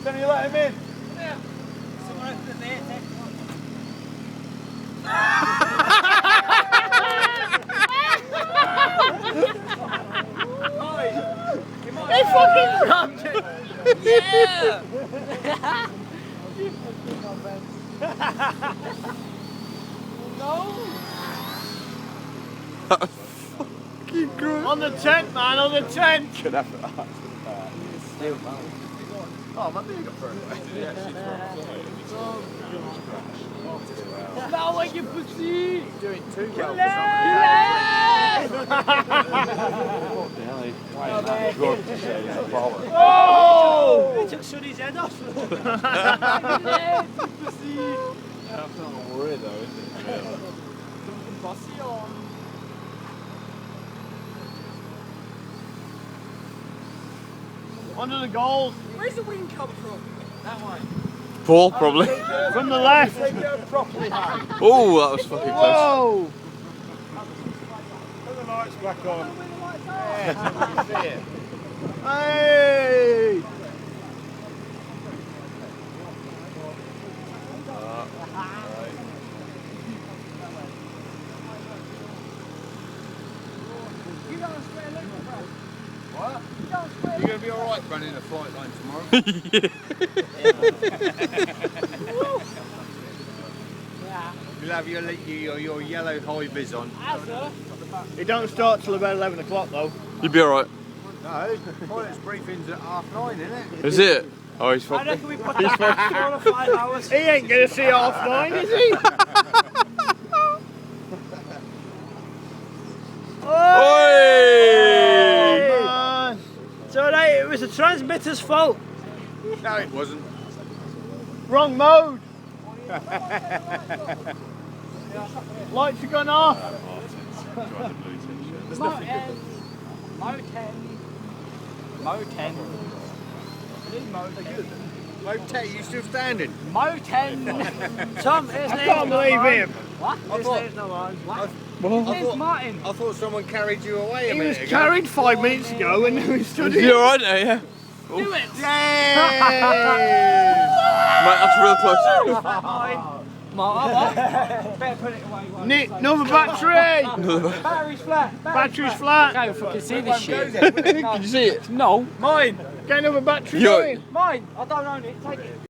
Can you let him in? Yeah. Someone open the beer, He fucking grabbed it! Yeah! No! Fucking gross. On the tent, man, on the tent! Could have it. Oh, my thing got thrown away. Now like you pussy! Doing too well Oh! He took Sonny's head off. That's not worried though, is it? Bossy on. Under the goals. Where's the wind come from? That way. Paul, probably. From the left. Oh, that was fucking close. Whoa! Put the lights back on. Hey! What? You're going to be alright running a flight line tomorrow? You'll have your yellow high vis on. It don't start till about 11 o'clock though. You'll be alright. No, pilot's briefing's at 9:30, isn't it? Is it? Oh, he's I fucking. reckon we put that 4 or 5 hours. He ain't gonna see 9:30, is he? Oi! Man. So it was the transmitter's fault. No, it wasn't. Wrong mode. Lights have gone off. Mo 10. Mo 10. Motet, you still standing? Mo 10. Tom, his I name's can't not believe Ryan. him. What? His thought- name's not Ryan. What? Well, His name's Martin. I thought someone carried you away a he was minute ago. carried 5 minutes ago and now he's stood You here. alright now, yeah? Do it! Mate, that's real close. Better put it away. Nick, another battery! Battery's flat. Battery's flat. Can't fucking see this shit. Can you see it? No. Mine. Get another battery Yo. going. Mine. I don't own it. Take it.